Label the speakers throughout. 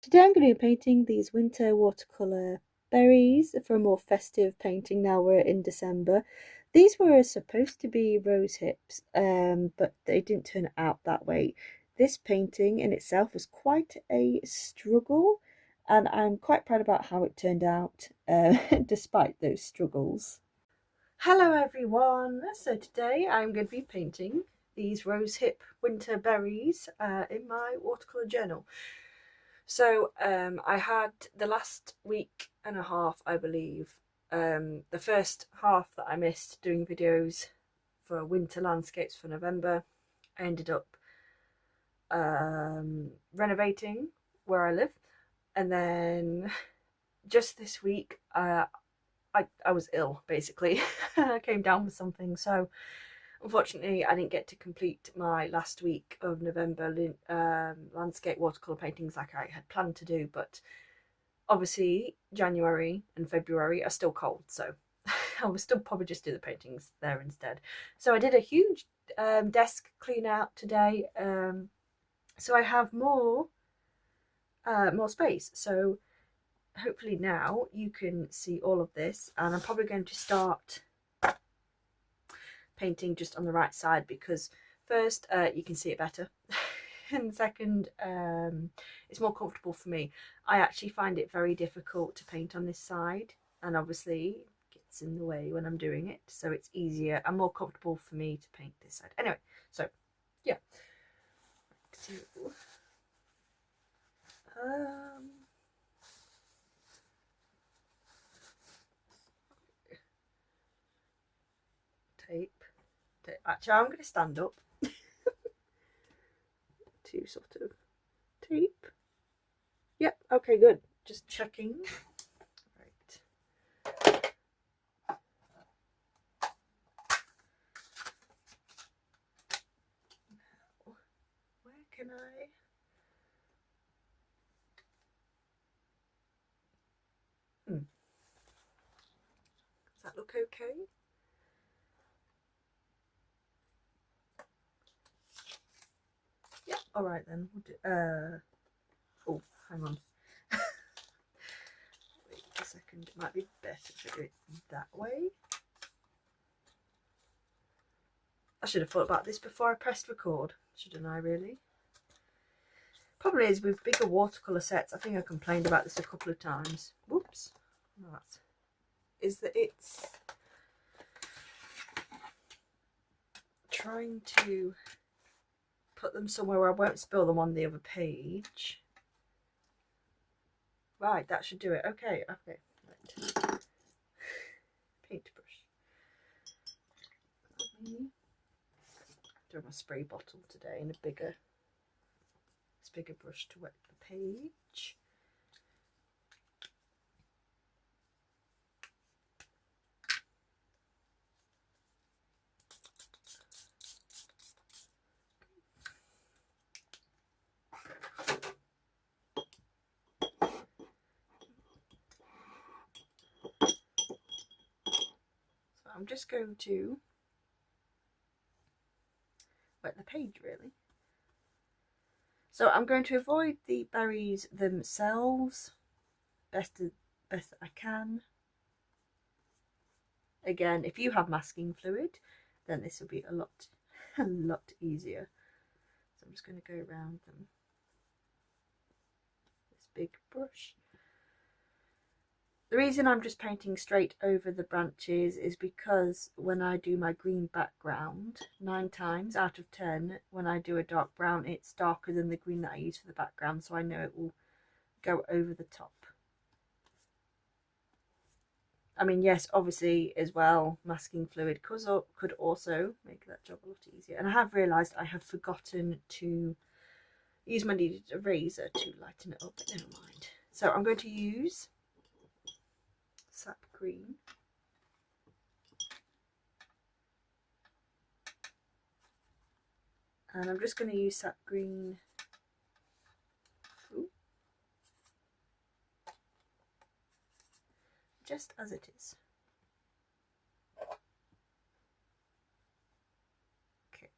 Speaker 1: Today I'm going to be painting these winter watercolour berries for a more festive painting. Now we're in December. These were supposed to be rose hips, but they didn't turn out that way. This painting in itself was quite a struggle, and I'm quite proud about how it turned out, despite those struggles. Hello everyone! So today I'm going to be painting these rose hip winter berries in my watercolour journal. So I had the last week and a half, I believe, the first half that I missed doing videos for winter landscapes for November. I ended up renovating where I live, and then just this week I was ill, basically. I came down with something, so unfortunately I didn't get to complete my last week of November landscape watercolour paintings like I had planned to do, but obviously January and February are still cold, so I will still probably just do the paintings there instead. So I did a huge desk clean out today, so I have more space. So hopefully now you can see all of this, and I'm probably going to start painting just on the right side because first you can see it better and second it's more comfortable for me. I actually find it very difficult to paint on this side, and obviously it gets in the way when I'm doing it, so it's easier and more comfortable for me to paint this side. Anyway, so yeah, so tape. Actually, I'm going to stand up to sort of tape. Yep, okay, good. Just checking. Right. Now, where can I... Does that look okay? Yeah, alright then. We'll do, oh, hang on. Wait a second, it might be better to do it that way. I should have thought about this before I pressed record, shouldn't I really? Probably is with bigger watercolour sets. I think I complained about this a couple of times. Whoops. That is that it's trying to put them somewhere where I won't spill them on the other page. Right, that should do it. Okay, okay. Right. Paintbrush. Do my spray bottle today in a bigger brush to wet the page. So I'm just going to wet the page really. So I'm going to avoid the berries themselves best I can. Again, if you have masking fluid, then this will be a lot easier. So I'm just going to go around them. This big brush. The reason I'm just painting straight over the branches is because when I do my green background, 9 times out of 10, when I do a dark brown, it's darker than the green that I use for the background, so I know it will go over the top. I mean, yes, obviously as well, masking fluid could also make that job a lot easier. And I have realised I have forgotten to use my kneaded eraser to lighten it up, but never mind. So I'm going to use sap green. And I'm just going to use sap green just as it is. Okay.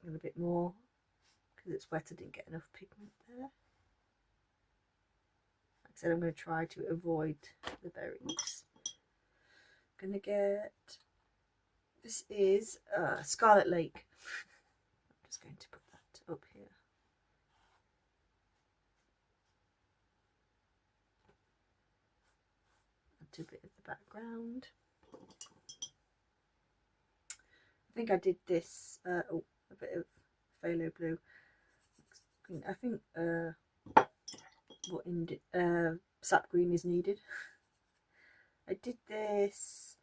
Speaker 1: A little bit more because it's wet. I didn't get enough pigment there. Like I said, I'm going to try to avoid the berries. I'm going to get, this is Scarlet Lake. I'm just going to put that up here. A bit of the background. I think I did this, a bit of phthalo blue. I think sap green is needed. I did this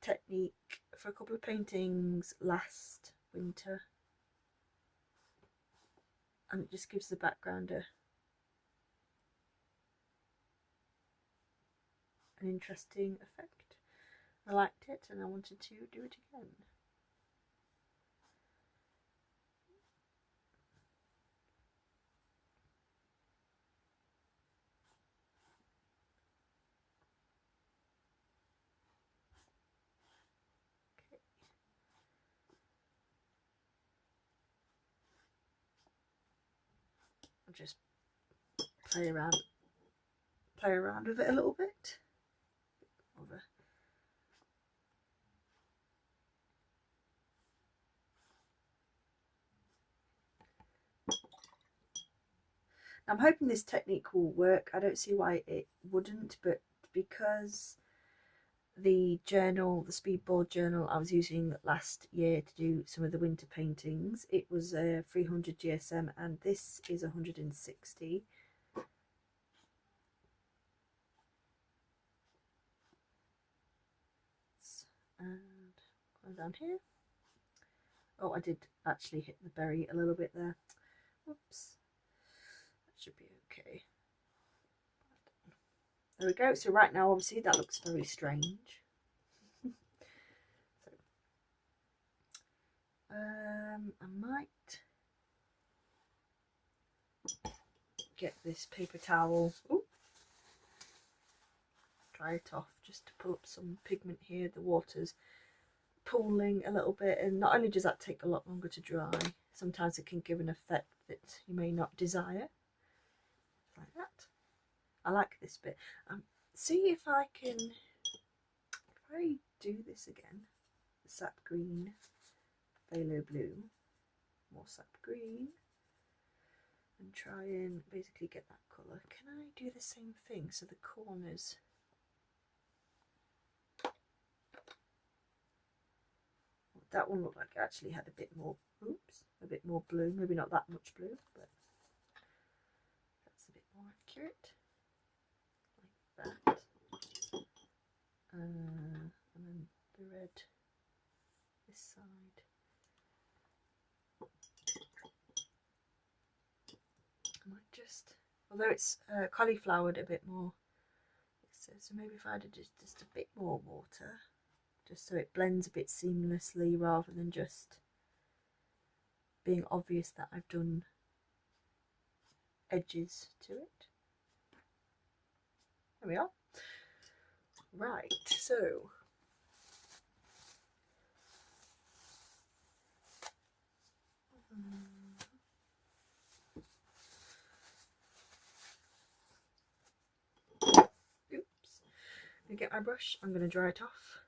Speaker 1: technique for a couple of paintings last winter, and it just gives the background an interesting effect. I liked it and I wanted to do it again. Okay. I'll just play around with it a little bit. I'm hoping this technique will work. I don't see why it wouldn't, but because the journal, the speedboard journal I was using last year to do some of the winter paintings, it was 300 GSM and this is 160. And going down here. Oh, I did actually hit the berry a little bit there. Whoops. That should be okay. There we go. So right now, obviously, that looks very strange. I might get this paper towel. Ooh. Dry it off just to pull up some pigment here. The water's pooling a little bit, and not only does that take a lot longer to dry, sometimes it can give an effect that you may not desire. Like that. I like this bit. See if I can, if I do this again, the sap green, phthalo blue, more sap green, and try and basically get that colour. Can I do the same thing so the corners, that one looked like it actually had a bit more, oops, a bit more blue, maybe not that much blue, but that's a bit more accurate, like that. And then the red this side. I might just, although it's cauliflowered a bit more, so maybe if I added just a bit more water, just so it blends a bit seamlessly rather than just being obvious that I've done edges to it. There we are. Right, so oops, I'm gonna get my brush, I'm gonna dry it off.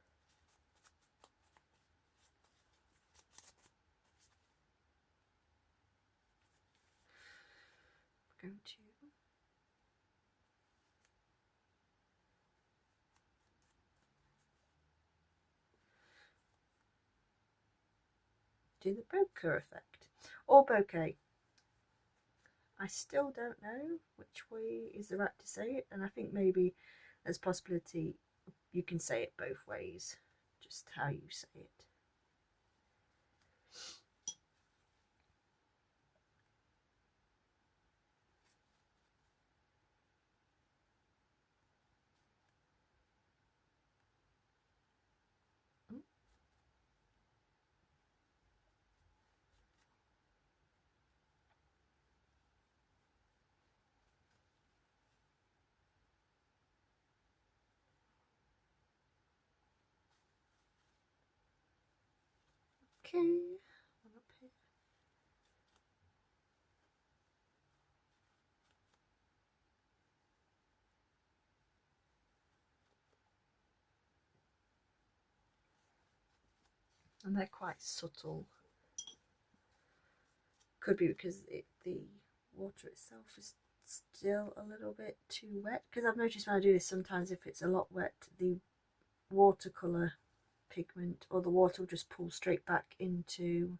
Speaker 1: I'm going to do the bokeh effect, or bokeh. I still don't know which way is the right to say it, and I think maybe there's possibility you can say it both ways, just how you say it. Okay, one up here. and they're quite subtle. Could be because the water itself is still a little bit too wet, because I've noticed when I do this sometimes if it's a lot wet, the watercolour pigment or the water will just pull straight back into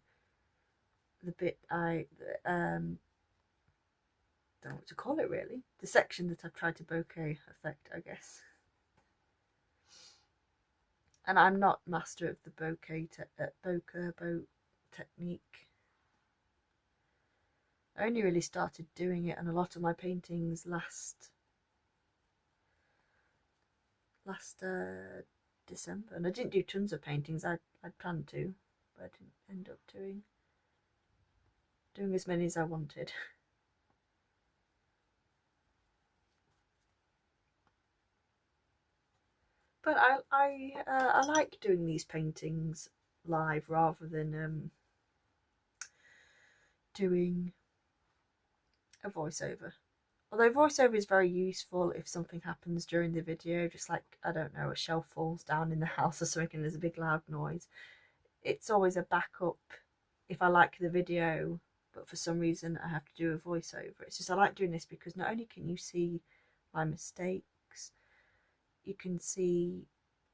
Speaker 1: the bit I don't know what to call it really, the section that I've tried to bokeh effect, I guess. And I'm not master of the bokeh technique. I only really started doing it on a lot of my paintings last December, and I didn't do tons of paintings. I'd planned to, but I didn't end up doing as many as I wanted. But I like doing these paintings live rather than doing a voiceover. Although voiceover is very useful if something happens during the video, just like, I don't know, a shelf falls down in the house or something and there's a big loud noise. It's always a backup if I like the video, but for some reason I have to do a voiceover. It's just I like doing this because not only can you see my mistakes, you can see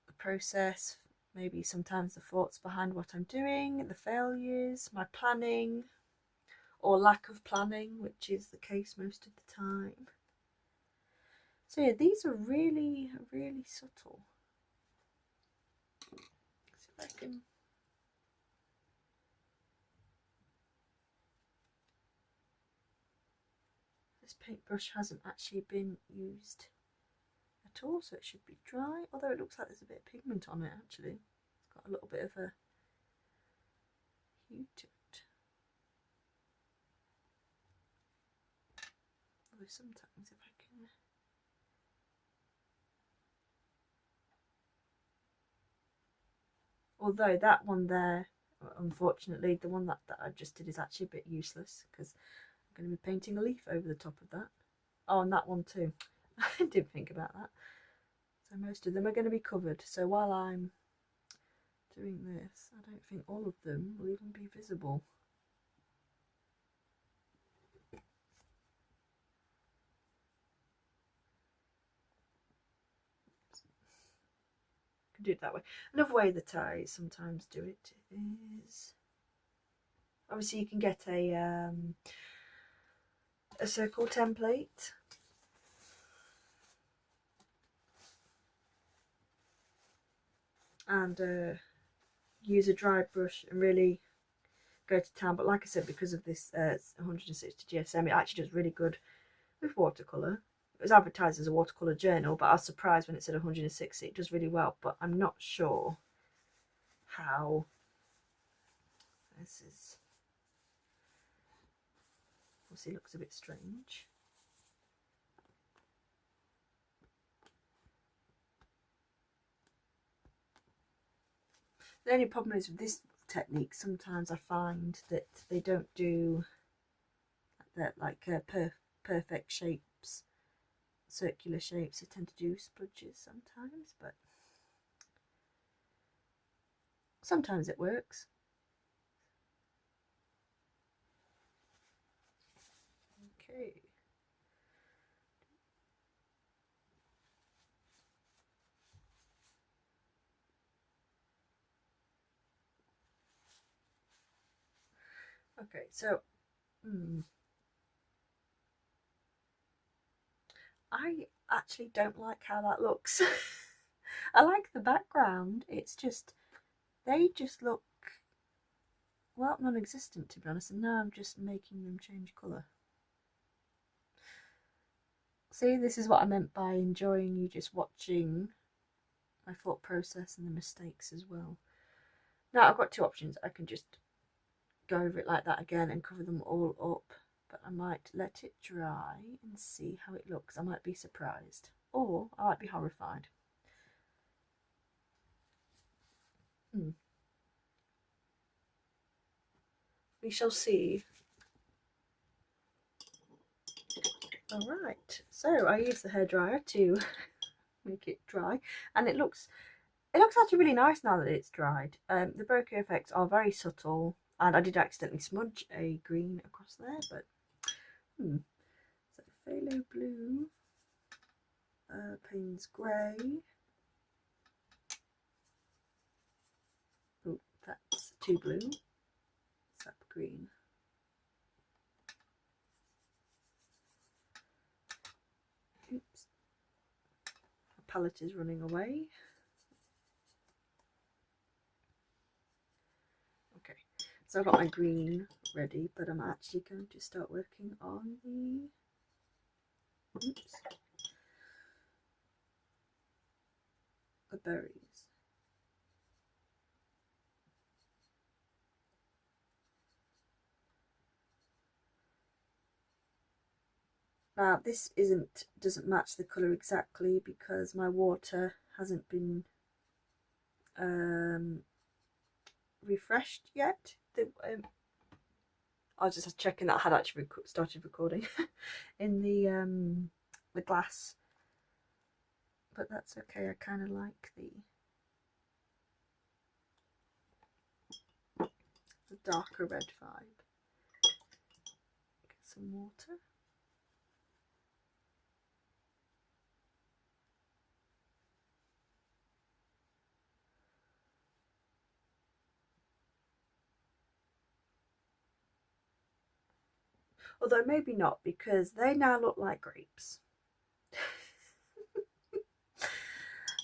Speaker 1: the process, maybe sometimes the thoughts behind what I'm doing, the failures, my planning, or lack of planning, which is the case most of the time. So yeah, these are really, really subtle. Let's see if I can... This paintbrush hasn't actually been used at all, so it should be dry, although it looks like there's a bit of pigment on it actually. It's got a little bit of a hue to it. Although sometimes if I can... Although that one there, unfortunately, the one that I just did is actually a bit useless because I'm going to be painting a leaf over the top of that. Oh, and that one too. I didn't think about that. So most of them are going to be covered. So while I'm doing this, I don't think all of them will even be visible. I can do it that way. Another way that I sometimes do it is, obviously you can get a circle template. And use a dry brush and really go to town. But like I said, because of this 160 GSM, it actually does really good with watercolour. It was advertised as a watercolour journal, but I was surprised when it said 160. It does really well, but I'm not sure how this is. Obviously looks a bit strange. The only problem is with this technique, sometimes I find that they don't do that, like perfect shapes, circular shapes. They tend to do splodges sometimes, but sometimes it works. Okay. Okay, so I actually don't like how that looks. I like the background, it's just, they just look, well, non-existent to be honest, and now I'm just making them change colour. See, this is what I meant by enjoying you just watching my thought process and the mistakes as well. Now I've got two options. I can just go over it like that again and cover them all up, but I might let it dry and see how it looks. I might be surprised, or I might be horrified. We shall see. Alright, so I use the hairdryer to make it dry, and it looks It looks actually really nice now that it's dried. The bokeh effects are very subtle, and I did accidentally smudge a green across there, but So phthalo blue, Payne's grey. Oh, that's too blue. Sap green. Oops. My palette is running away. Okay, so I've got my green ready, but I'm actually going to start working on the berries. Now this doesn't match the colour exactly because my water hasn't been refreshed yet. I was just checking that I had actually started recording in the glass, but that's okay. I kind of like the darker red vibe. Get some water. Although maybe not, because they now look like grapes.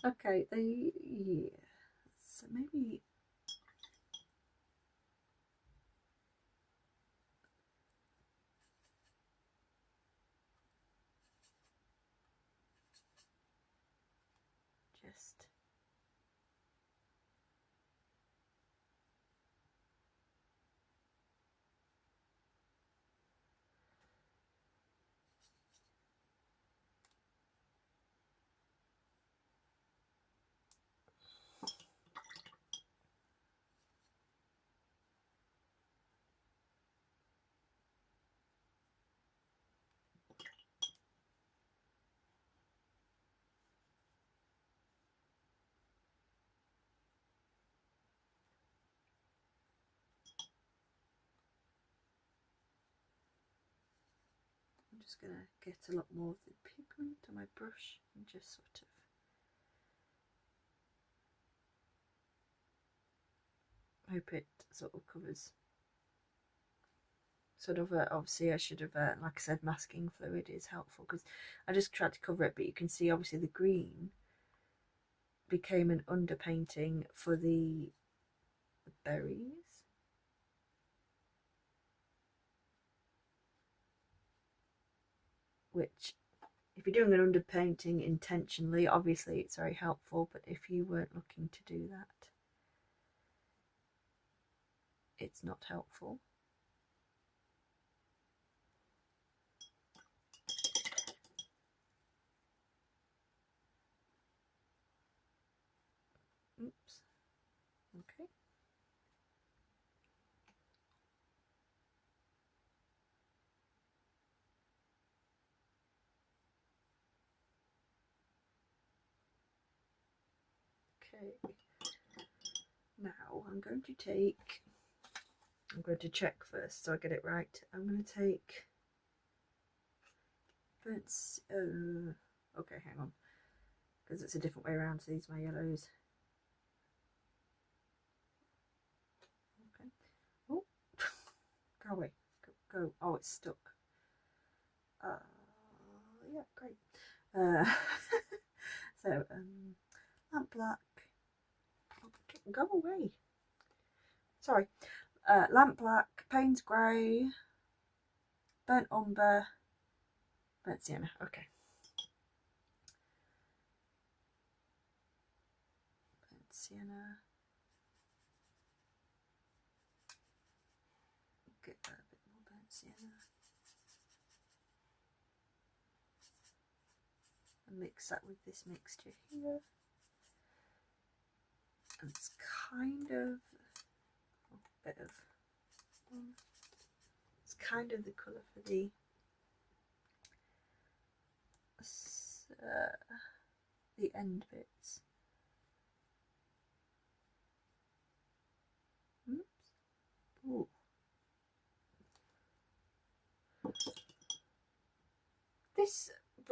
Speaker 1: Okay, yeah. So maybe just I'm just going to get a lot more of the pigment on my brush and just sort of hope it sort of covers. Sort of, obviously I should have, like I said, masking fluid is helpful because I just tried to cover it, but you can see obviously the green became an underpainting for the berries. Which, if you're doing an underpainting intentionally, obviously it's very helpful, but if you weren't looking to do that, it's not helpful. Oops. Okay. Okay. Now I'm going to check first so I get it right. I'm going to take okay, hang on, because it's a different way around, so these are my yellows. Okay. Oh, go away. Go. Oh, it's stuck. Yeah, great. So, lamp black. Go away. Sorry. Lamp black, Payne's grey, burnt umber, burnt sienna. Okay. Burnt sienna. Get a bit more burnt sienna. And mix that with this mixture here. And it's kind of a bit of, it's kind of the colour for the end bits.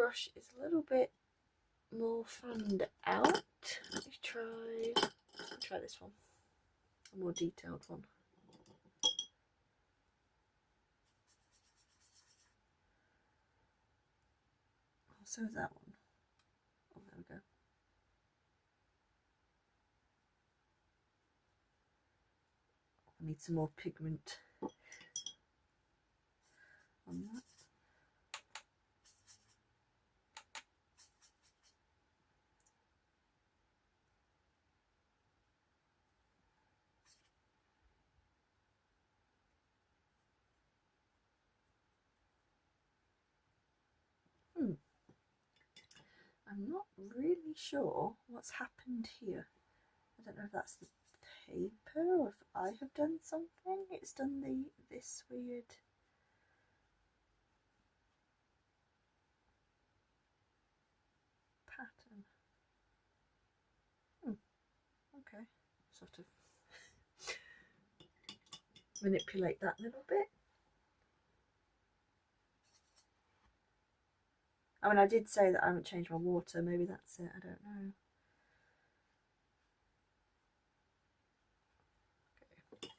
Speaker 1: brush is a little bit more fanned out. Let me try this one, a more detailed one. So is that one. Oh, there we go. I need some more pigment on that. I'm not really sure what's happened here. I don't know if that's the paper or if I have done something. It's done this weird pattern. Okay, sort of manipulate that a little bit. I mean, I did say that I haven't changed my water. Maybe that's it. I don't know. Okay.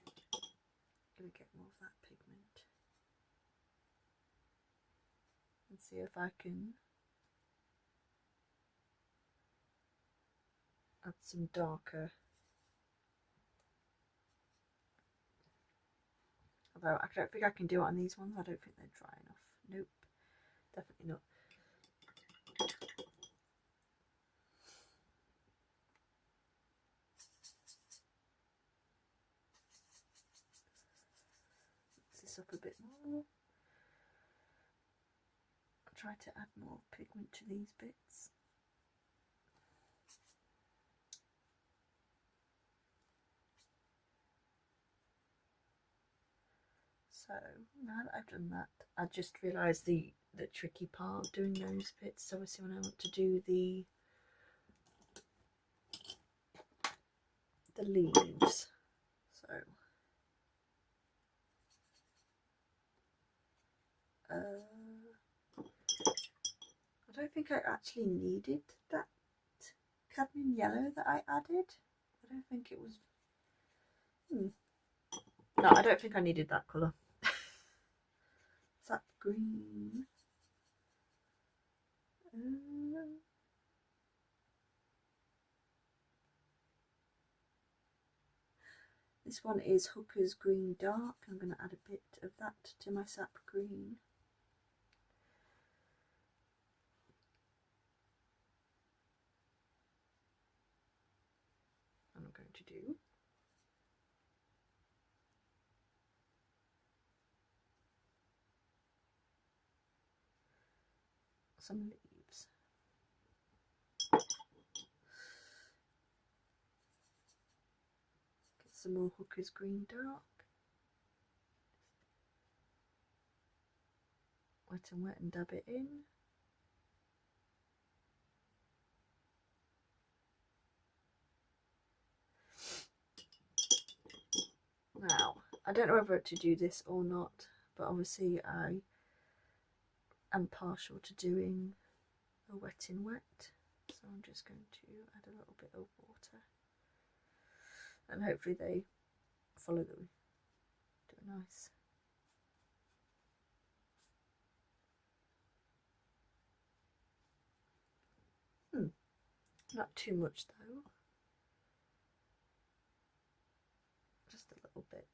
Speaker 1: Gonna get more of that pigment and see if I can add some darker. Although I don't think I can do it on these ones. I don't think they're dry enough. Nope, definitely not. Mix this up a bit more. I'll try to add more pigment to these bits. So now that I've done that, I just realised the tricky part of doing those bits. So obviously when I want to do the leaves, so I don't think I actually needed that cadmium yellow that I added. I don't think it was. No, I don't think I needed that colour. Sap green. This one is Hooker's Green Dark. I'm going to add a bit of that to my sap green. And I'm going to do some leaves. Get some more Hooker's Green Dark. Wet and dab it in. Now, I don't know whether to do this or not, but obviously I am partial to doing a wet in wet. So I'm just going to add a little bit of water. And hopefully they follow the do a nice. Not too much though. Just a little bit.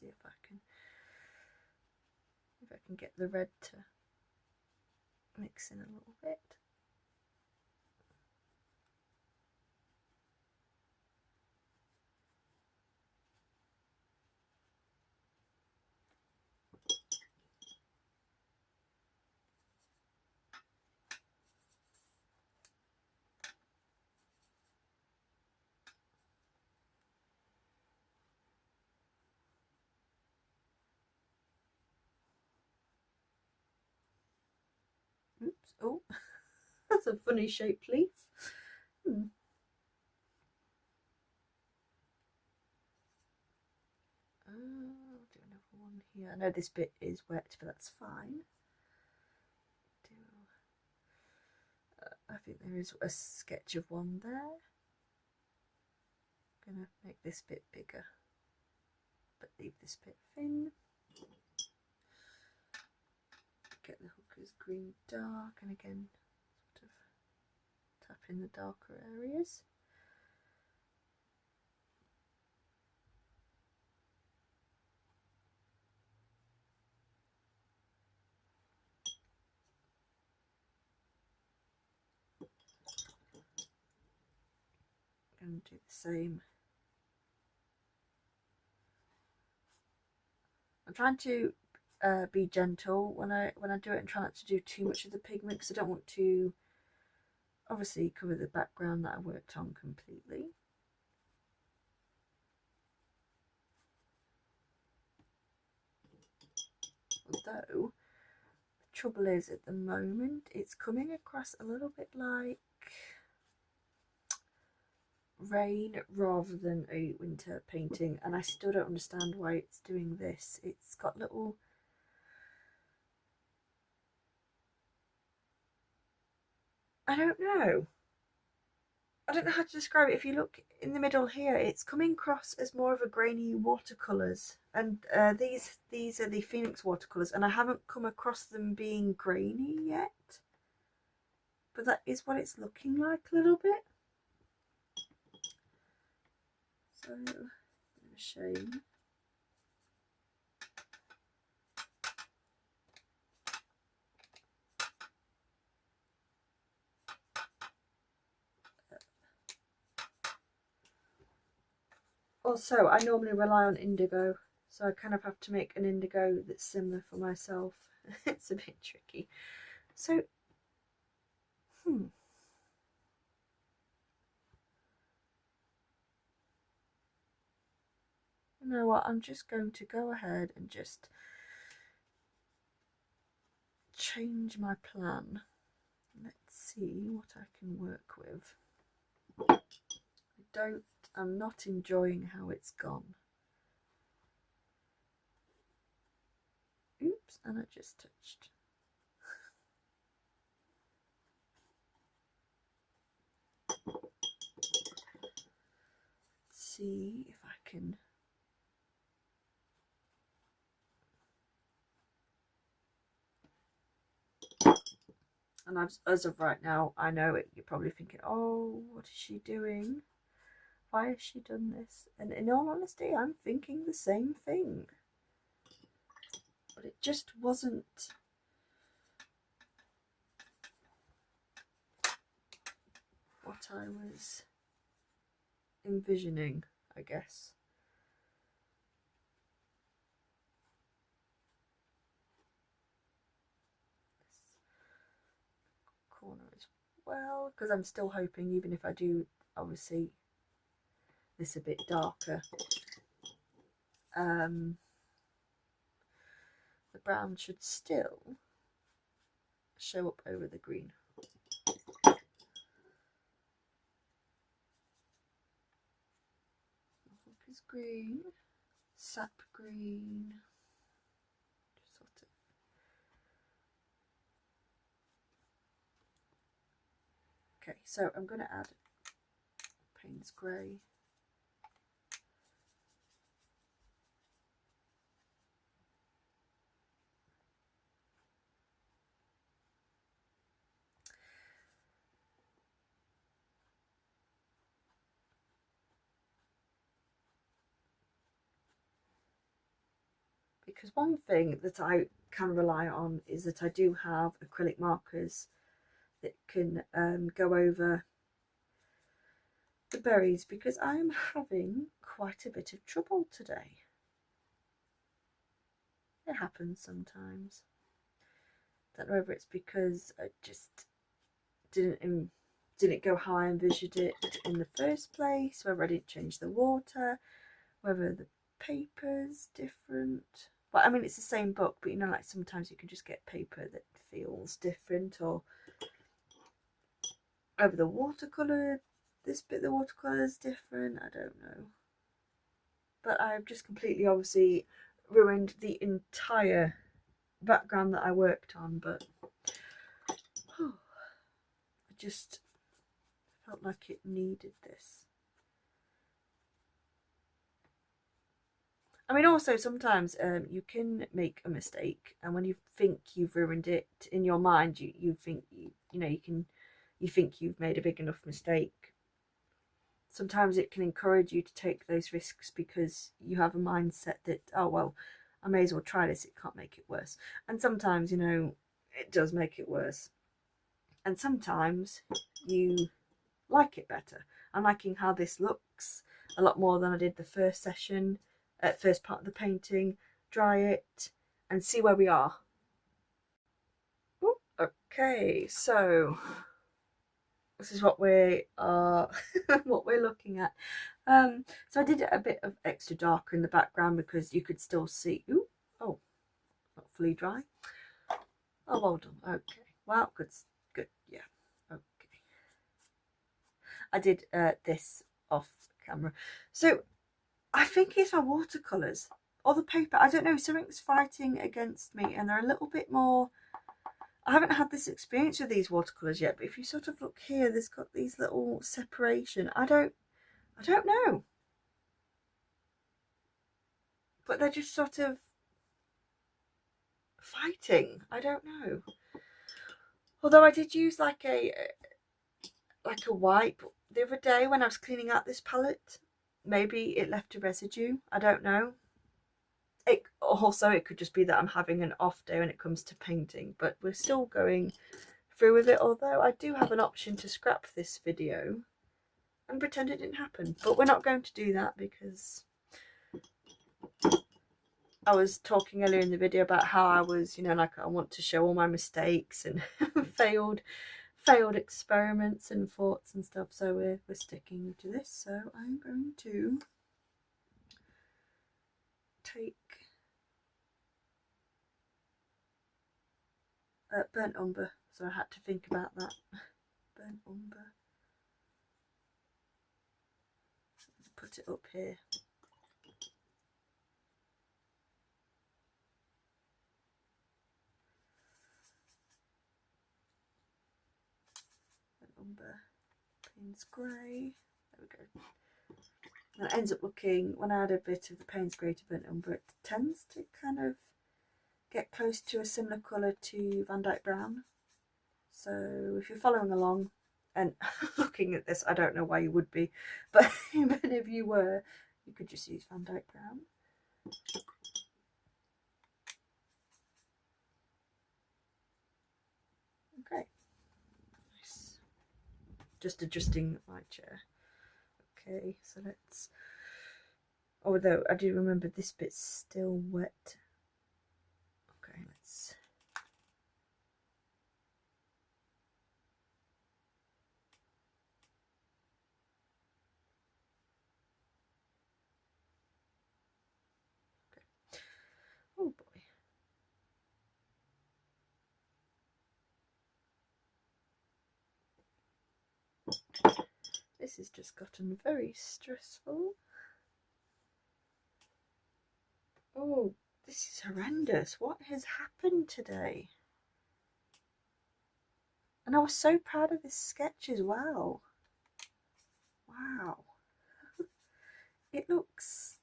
Speaker 1: See if I can get the red to mix in a little bit. Oops, oh, that's a funny shaped leaf. Yeah, I know this bit is wet, but that's fine. I think there is a sketch of one there. I'm going to make this bit bigger, but leave this bit thin. Get the hooker's green dark, and again, sort of tap in the darker areas. And do the same. I'm trying to be gentle when I do it, and try not to do too much of the pigment, because I don't want to obviously cover the background that I worked on completely. Although the trouble is, at the moment it's coming across a little bit like rain rather than a winter painting, and I still don't understand why it's doing this. It's got little, I don't know how to describe it. If you look in the middle here, it's coming across as more of a grainy watercolours, and these are the Phoenix watercolours, and I haven't come across them being grainy yet, but that is what it's looking like a little bit. So, a shame. Also, I normally rely on indigo, so I kind of have to make an indigo that's similar for myself. It's a bit tricky. So, you know what, I'm just going to go ahead and just change my plan. Let's see what I can work with. I'm not enjoying how it's gone. Oops, and I just touched. Let's see if I can. And as of right now, I know it, you're probably thinking, oh, what is she doing? Why has she done this? And in all honesty, I'm thinking the same thing. But it just wasn't what I was envisioning, I guess. This corner as well, because I'm still hoping, even if I do obviously this a bit darker, the brown should still show up over the green. Focus green, sap green, just sort of. Okay, so I'm going to add Payne's grey. Because one thing that I can rely on is that I do have acrylic markers that can go over the berries, because I'm having quite a bit of trouble today. It happens sometimes. Don't know whether it's because I just didn't go how I envisioned it in the first place, whether I didn't change the water, whether the paper's different. But I mean, it's the same book, but you know, like sometimes you can just get paper that feels different, or over the watercolour, this bit of the watercolour is different. I don't know. But I've just completely obviously ruined the entire background that I worked on, but I just felt like it needed this. I mean, also sometimes you can make a mistake, and when you think you've ruined it in your mind, you think you think you've made a big enough mistake. Sometimes it can encourage you to take those risks because you have a mindset that, oh well, I may as well try this, it can't make it worse. And sometimes, it does make it worse. And sometimes you like it better. I'm liking how this looks a lot more than I did the first session, first part of the painting. Dry it and see where we are. Ooh, okay, so this is what we are what we're looking at. So I did a bit of extra darker in the background because you could still see. Ooh, oh, not fully dry. Oh, well done. Okay, well, good, yeah. Okay, I did this off camera. So I think it's my watercolours or the paper. I don't know, something's fighting against me, and they're a little bit more. I haven't had this experience with these watercolours yet, but if you sort of look here, there's got these little separation. I don't know. But they're just sort of fighting. I don't know. Although I did use like a wipe the other day when I was cleaning out this palette. Maybe it left a residue. I don't know. It could just be that I'm having an off day when it comes to painting, but we're still going through with it, although I do have an option to scrap this video and pretend it didn't happen, but we're not going to do that because I was talking earlier in the video about how I was, like I want to show all my mistakes and failed experiments and thoughts and stuff, so we're sticking to this. So I'm going to take burnt umber, so I had to think about that. Burnt umber. Put it up here. Burnt umber, Payne's grey. There we go. And it ends up looking, when I add a bit of the Payne's grey to burnt umber, it tends to kind of get close to a similar colour to Van Dyke Brown. So if you're following along and looking at this, I don't know why you would be, but if you were, you could just use Van Dyke Brown. Okay, nice. Just adjusting my chair. Okay, so let's, although I do remember this bit's still wet. Okay, let's. Oh boy. This has just gotten very stressful. Oh, this is horrendous. What has happened today? And I was so proud of this sketch as well. Wow. It looks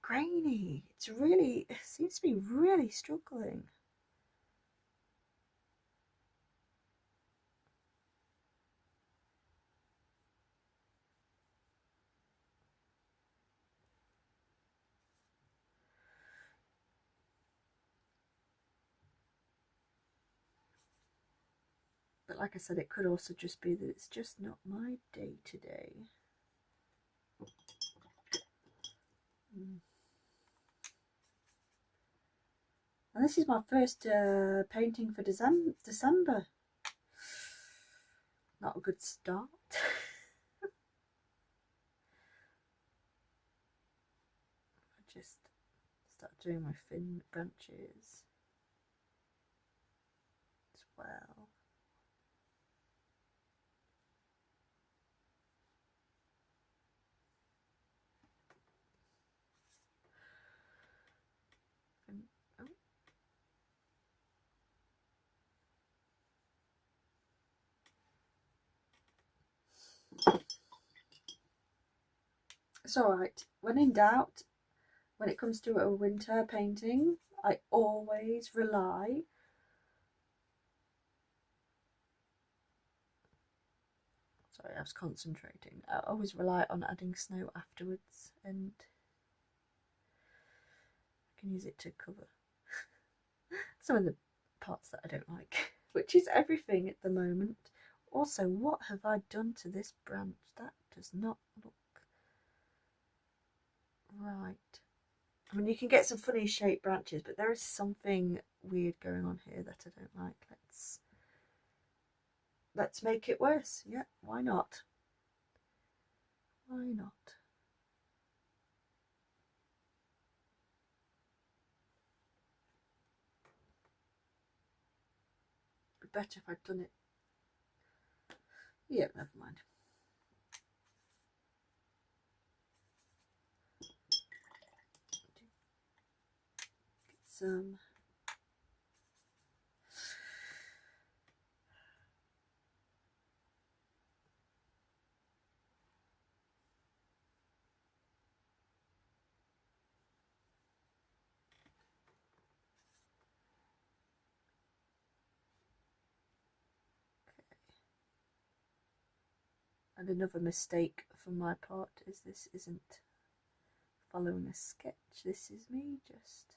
Speaker 1: grainy. It seems to be really struggling. But like I said, it could also just be that it's just not my day today. And this is my first painting for December. Not a good start. I just start doing my thin branches as well. It's alright. When in doubt, when it comes to a winter painting, I always rely sorry, I was concentrating. I always rely on adding snow afterwards, and I can use it to cover some of the parts that I don't like, which is everything at the moment. Also, what have I done to this branch? That does not look right. I mean, you can get some funny shaped branches, but there is something weird going on here that I don't like. Let's make it worse. Yeah, why not? Why not? It'd be better if I'd done it. Yeah, never mind. Get some And another mistake from my part is this isn't following a sketch. This is me just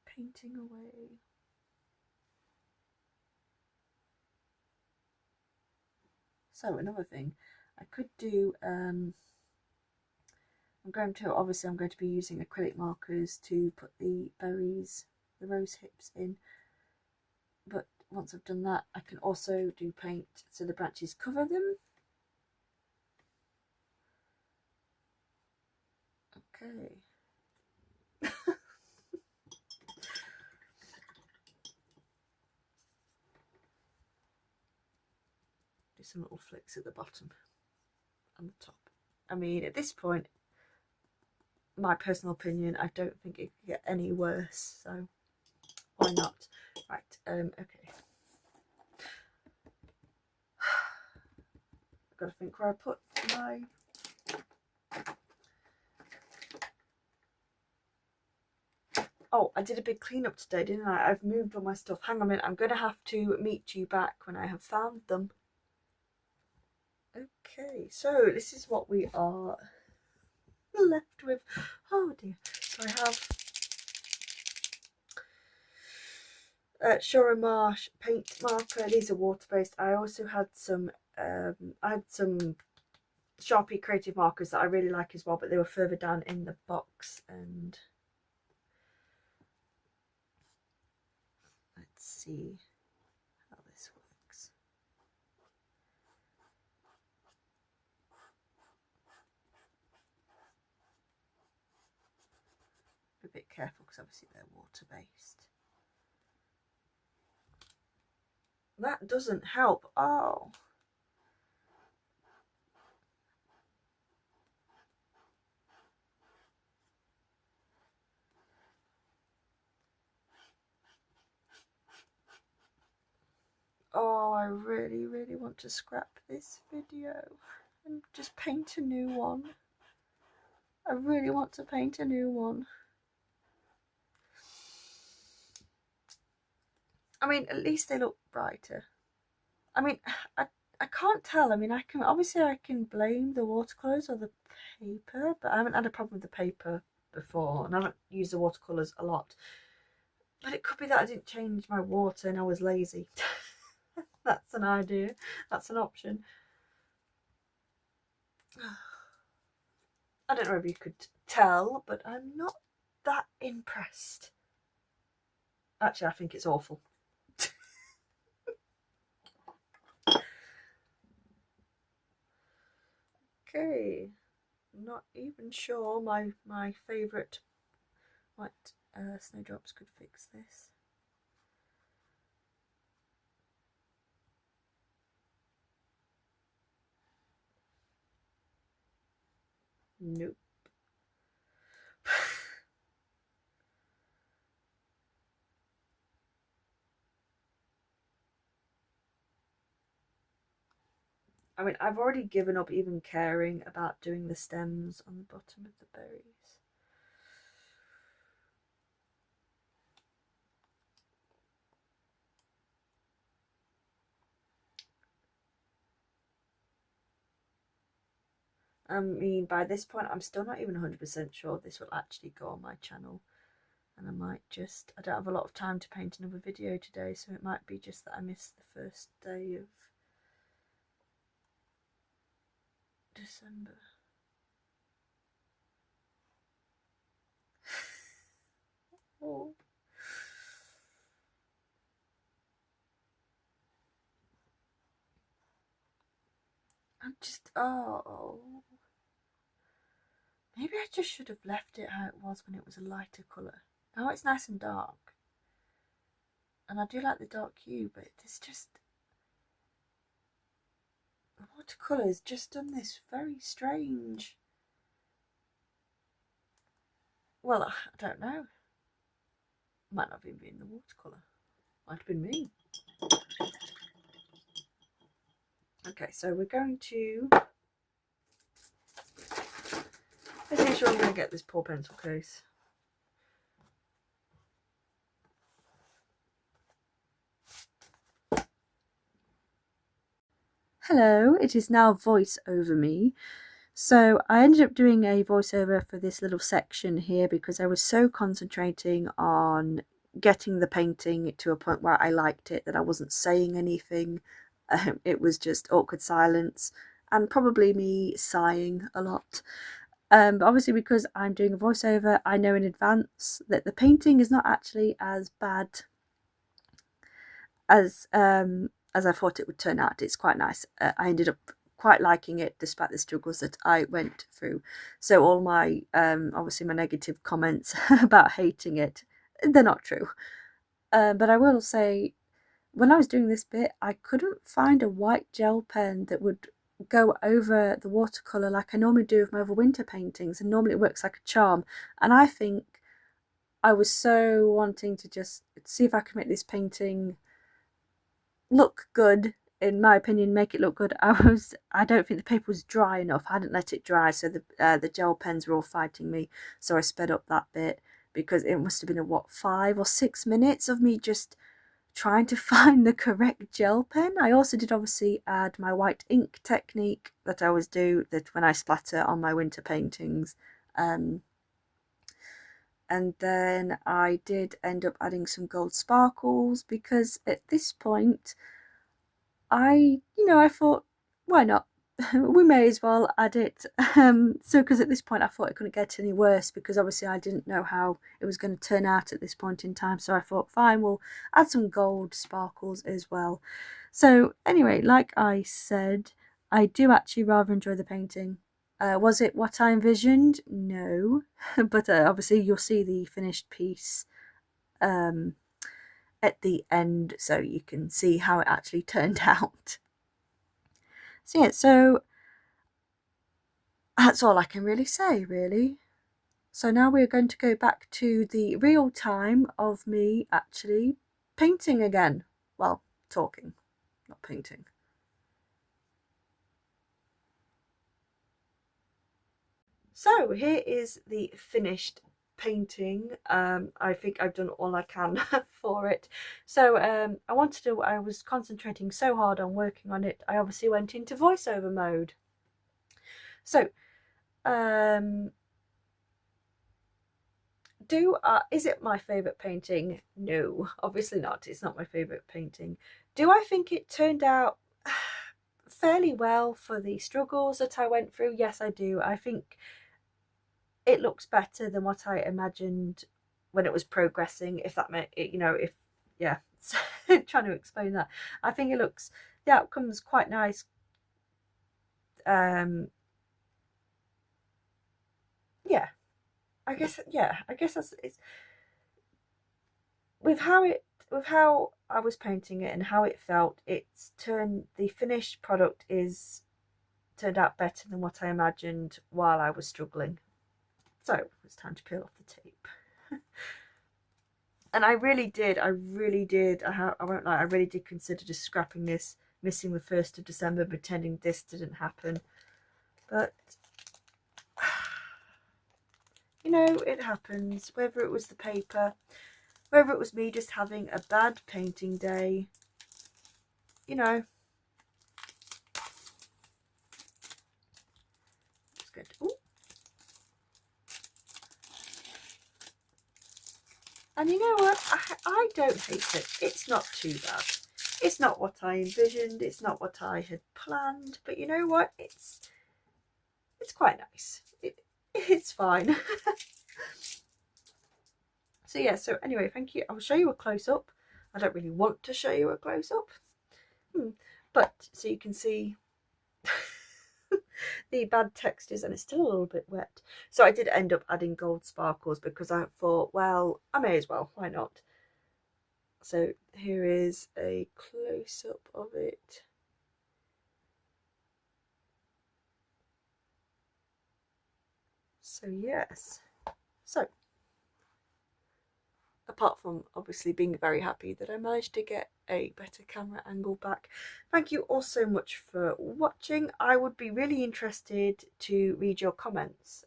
Speaker 1: painting away. So another thing, I could do, I'm going to be using acrylic markers to put the berries, the rose hips in. But once I've done that, I can also do paint so the branches cover them. Okay. Do some little flicks at the bottom and the top. I mean, at this point, my personal opinion, I don't think it could get any worse, so why not? Right, okay. I've got to think where I put my... Oh, I did a big cleanup today, didn't I? I've moved all my stuff. Hang on a minute, I'm going to have to meet you back when I have found them. Okay, so this is what we are left with. Oh dear. So I have Shore Marsh paint marker. These are water based. I also had some Sharpie creative markers that I really like as well, but they were further down in the box. And let's see how this works. Be a bit careful because obviously they're water based. That doesn't help. Oh. Oh, I really, really want to scrap this video and just paint a new one. I really want to paint a new one. I mean, at least they look brighter. I mean, I can't tell. I mean, I can blame the watercolours or the paper, but I haven't had a problem with the paper before, and I haven't used the watercolours a lot. But it could be that I didn't change my water and I was lazy. That's an idea. That's an option. I don't know if you could tell, but I'm not that impressed. Actually, I think it's awful. Okay, not even sure my favourite white snowdrops could fix this. Nope. I mean, I've already given up even caring about doing the stems on the bottom of the berries. I mean, by this point, I'm still not even 100% sure this will actually go on my channel. And I might just, I don't have a lot of time to paint another video today, so it might be just that I missed the first day of December. Oh. I'm just, oh. Maybe I just should have left it how it was when it was a lighter colour. Now it's nice and dark. And I do like the dark hue, but it's just... The watercolour's just done this very strange... Well, I don't know. Might not even be in the watercolour. Might have been me. Okay, so we're going to... Let's make sure I'm going to get this poor pencil case. Hello, it is now voice over me. So I ended up doing a voiceover for this little section here because I was so concentrating on getting the painting to a point where I liked it that I wasn't saying anything. It was just awkward silence and probably me sighing a lot. But obviously because I'm doing a voiceover, I know in advance that the painting is not actually as bad as I thought it would turn out. It's quite nice. I ended up quite liking it despite the struggles that I went through. So all my obviously my negative comments about hating it, they're not true. But I will say, when I was doing this bit, I couldn't find a white gel pen that would go over the watercolour like I normally do with my other winter paintings, and normally it works like a charm. And I think I was so wanting to just see if I could make this painting look good, in my opinion, make it look good. I don't think the paper was dry enough. I hadn't let it dry, so the gel pens were all fighting me, so I sped up that bit because it must have been a 5 or 6 minutes of me just trying to find the correct gel pen. I also did obviously add my white ink technique that I always do, that when I splatter on my winter paintings. And then I did end up adding some gold sparkles because at this point I thought, why not? We may as well add it. So because at this point I thought it couldn't get any worse, because obviously I didn't know how it was going to turn out at this point in time. So I thought, fine, we'll add some gold sparkles as well. So anyway, like I said, I do actually rather enjoy the painting. Was it what I envisioned? No. But obviously you'll see the finished piece at the end, so you can see how it actually turned out. So yeah, so that's all I can really say, really. So now we're going to go back to the real time of me actually painting again. Well, talking, not painting. So here is the finished painting. I think I've done all I can for it. So I was concentrating so hard on working on it, I obviously went into voiceover mode. So is it my favourite painting? No, obviously not. It's not my favourite painting. Do I think it turned out fairly well for the struggles that I went through? Yes, I do. I think it looks better than what I imagined when it was progressing, if that meant it, trying to explain that. I think the outcome's quite nice. Yeah, I guess that's it's with how I was painting it and how it felt. The finished product turned out better than what I imagined while I was struggling. So it's time to peel off the tape. And I really did, I won't lie, I really did consider just scrapping this missing the 1st of December, pretending this didn't happen. But you know, it happens, whether it was the paper, whether it was me just having a bad painting day, you know. Just going to, ooh. And you know what, I don't hate it. It's not too bad. It's not what I envisioned, it's not what I had planned, but you know what, it's quite nice. It's fine. So yeah, so anyway, thank you. I'll show you a close-up. I don't really want to show you a close-up, but so you can see the bad textures, and it's still a little bit wet. So I did end up adding gold sparkles because I thought, well, I may as well, why not? So here is a close-up of it. So yes, so apart from obviously being very happy that I managed to get a better camera angle back, thank you all so much for watching. I would be really interested to read your comments.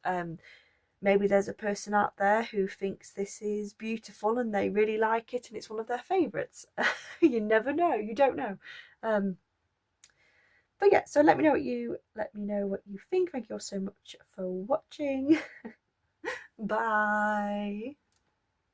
Speaker 1: Maybe there's a person out there who thinks this is beautiful and they really like it and it's one of their favourites. You never know, you don't know. But yeah, so let me know what you think. Thank you all so much for watching. Bye.